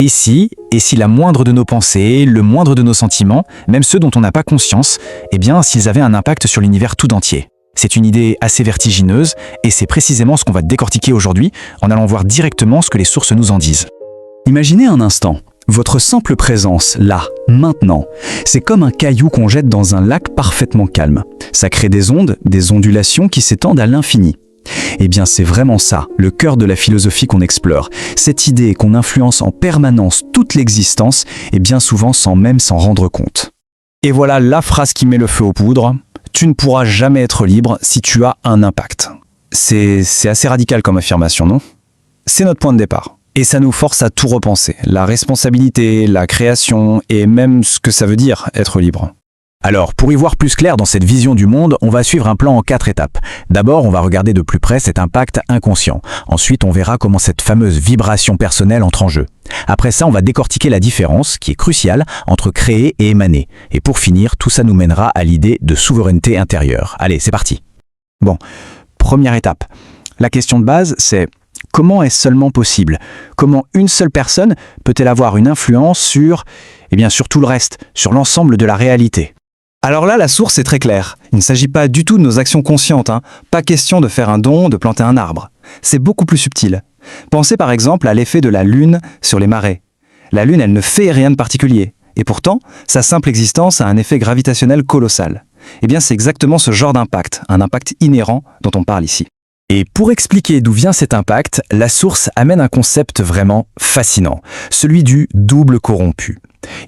Et si la moindre de nos pensées, le moindre de nos sentiments, même ceux dont on n'a pas conscience, eh bien, s'ils avaient un impact sur l'univers tout entier? C'est une idée assez vertigineuse, et c'est précisément ce qu'on va décortiquer aujourd'hui, en allant voir directement ce que les sources nous en disent. Imaginez un instant, votre simple présence, là, maintenant, c'est comme un caillou qu'on jette dans un lac parfaitement calme. Ça crée des ondes, des ondulations qui s'étendent à l'infini. Eh bien, c'est vraiment ça, le cœur de la philosophie qu'on explore. Cette idée qu'on influence en permanence toute l'existence, et bien souvent sans même s'en rendre compte. Et voilà la phrase qui met le feu aux poudres. Tu ne pourras jamais être libre si tu as un impact. C'est assez radical comme affirmation, non? C'est notre point de départ. Et ça nous force à tout repenser. La responsabilité, la création, et même ce que ça veut dire être libre. Alors, pour y voir plus clair dans cette vision du monde, on va suivre un plan en 4 étapes. D'abord, on va regarder de plus près cet impact inconscient. Ensuite, on verra comment cette fameuse vibration personnelle entre en jeu. Après ça, on va décortiquer la différence, qui est cruciale, entre créer et émaner. Et pour finir, tout ça nous mènera à l'idée de souveraineté intérieure. Allez, c'est parti. Bon, première étape. La question de base, c'est comment est-ce seulement possible? Comment une seule personne peut-elle avoir une influence sur tout le reste, sur l'ensemble de la réalité? Alors là, la source est très claire. Il ne s'agit pas du tout de nos actions conscientes. Pas question de faire un don, de planter un arbre. C'est beaucoup plus subtil. Pensez par exemple à l'effet de la Lune sur les marées. La Lune, elle ne fait rien de particulier. Et pourtant, sa simple existence a un effet gravitationnel colossal. Eh bien, c'est exactement ce genre d'impact, un impact inhérent dont on parle ici. Et pour expliquer d'où vient cet impact, la source amène un concept vraiment fascinant, celui du double corrompu.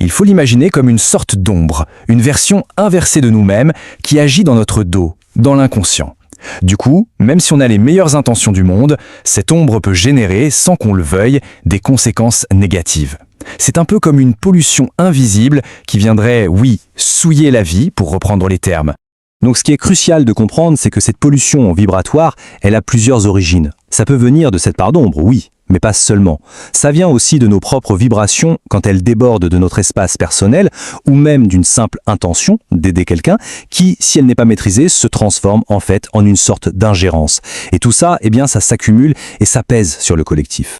Il faut l'imaginer comme une sorte d'ombre, une version inversée de nous-mêmes qui agit dans notre dos, dans l'inconscient. Du coup, même si on a les meilleures intentions du monde, cette ombre peut générer, sans qu'on le veuille, des conséquences négatives. C'est un peu comme une pollution invisible qui viendrait, oui, souiller la vie, pour reprendre les termes. Donc ce qui est crucial de comprendre, c'est que cette pollution vibratoire, elle a plusieurs origines. Ça peut venir de cette part d'ombre, oui, mais pas seulement. Ça vient aussi de nos propres vibrations quand elles débordent de notre espace personnel ou même d'une simple intention d'aider quelqu'un qui, si elle n'est pas maîtrisée, se transforme en fait en une sorte d'ingérence. Et tout ça, eh bien ça s'accumule et ça pèse sur le collectif.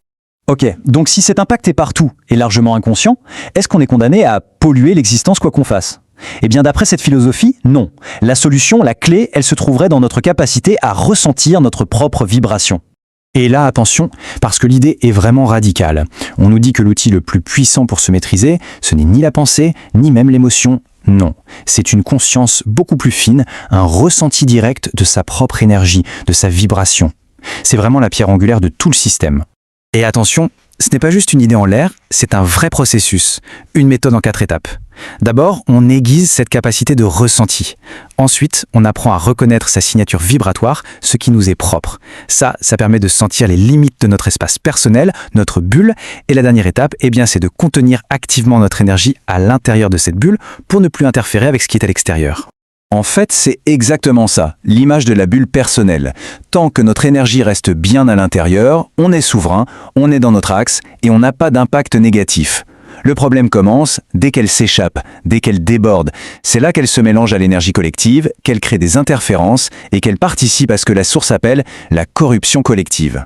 Ok, donc si cet impact est partout et largement inconscient, est-ce qu'on est condamné à polluer l'existence quoi qu'on fasse ? Eh bien d'après cette philosophie, non. La solution, la clé, elle se trouverait dans notre capacité à ressentir notre propre vibration. Et là, attention, parce que l'idée est vraiment radicale. On nous dit que l'outil le plus puissant pour se maîtriser, ce n'est ni la pensée, ni même l'émotion. Non, c'est une conscience beaucoup plus fine, un ressenti direct de sa propre énergie, de sa vibration. C'est vraiment la pierre angulaire de tout le système. Et attention, ce n'est pas juste une idée en l'air, c'est un vrai processus, une méthode en 4 étapes. D'abord, on aiguise cette capacité de ressenti. Ensuite, on apprend à reconnaître sa signature vibratoire, ce qui nous est propre. Ça permet de sentir les limites de notre espace personnel, notre bulle. Et la dernière étape, eh bien, c'est de contenir activement notre énergie à l'intérieur de cette bulle pour ne plus interférer avec ce qui est à l'extérieur. En fait, c'est exactement ça, l'image de la bulle personnelle. Tant que notre énergie reste bien à l'intérieur, on est souverain, on est dans notre axe et on n'a pas d'impact négatif. Le problème commence dès qu'elle s'échappe, dès qu'elle déborde. C'est là qu'elle se mélange à l'énergie collective, qu'elle crée des interférences et qu'elle participe à ce que la source appelle la corruption collective.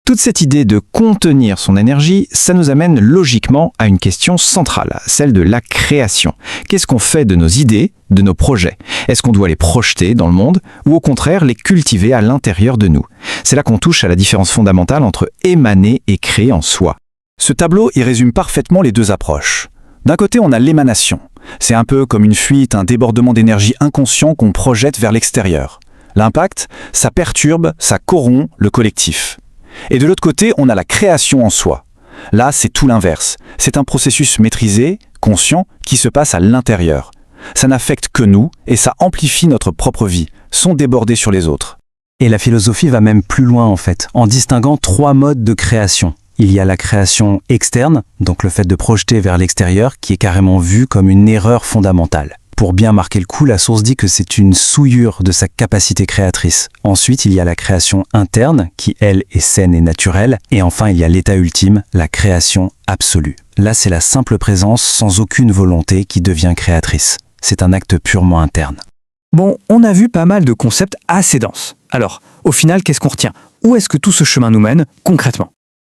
Toute cette idée de contenir son énergie, ça nous amène logiquement à une question centrale, celle de la création. Qu'est-ce qu'on fait de nos idées, de nos projets? Est-ce qu'on doit les projeter dans le monde ou au contraire les cultiver à l'intérieur de nous? C'est là qu'on touche à la différence fondamentale entre émaner et créer en soi. Ce tableau y résume parfaitement les deux approches. D'un côté, on a l'émanation. C'est un peu comme une fuite, un débordement d'énergie inconscient qu'on projette vers l'extérieur. L'impact, ça perturbe, ça corrompt le collectif. Et de l'autre côté, on a la création en soi. Là, c'est tout l'inverse. C'est un processus maîtrisé, conscient, qui se passe à l'intérieur. Ça n'affecte que nous et ça amplifie notre propre vie, sans déborder sur les autres. Et la philosophie va même plus loin en fait, en distinguant 3 modes de création. Il y a la création externe, donc le fait de projeter vers l'extérieur, qui est carrément vu comme une erreur fondamentale. Pour bien marquer le coup, la source dit que c'est une souillure de sa capacité créatrice. Ensuite, il y a la création interne, qui elle est saine et naturelle. Et enfin, il y a l'état ultime, la création absolue. Là, c'est la simple présence sans aucune volonté qui devient créatrice. C'est un acte purement interne. Bon, on a vu pas mal de concepts assez denses. Alors, au final, qu'est-ce qu'on retient? Où est-ce que tout ce chemin nous mène concrètement?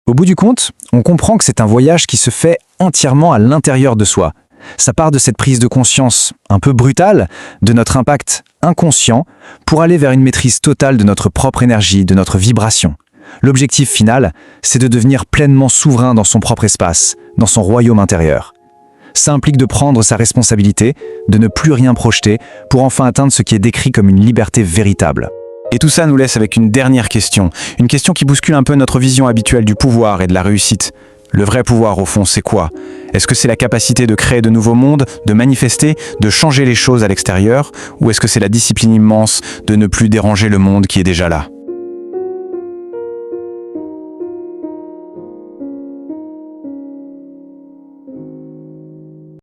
Au bout du compte, on comprend que c'est un voyage qui se fait entièrement à l'intérieur de soi. Ça part de cette prise de conscience un peu brutale de notre impact inconscient pour aller vers une maîtrise totale de notre propre énergie, de notre vibration. L'objectif final, c'est de devenir pleinement souverain dans son propre espace, dans son royaume intérieur. Ça implique de prendre sa responsabilité, de ne plus rien projeter, pour enfin atteindre ce qui est décrit comme une liberté véritable. Et tout ça nous laisse avec une dernière question, une question qui bouscule un peu notre vision habituelle du pouvoir et de la réussite. Le vrai pouvoir, au fond, c'est quoi? Est-ce que c'est la capacité de créer de nouveaux mondes, de manifester, de changer les choses à l'extérieur? Ou est-ce que c'est la discipline immense de ne plus déranger le monde qui est déjà là?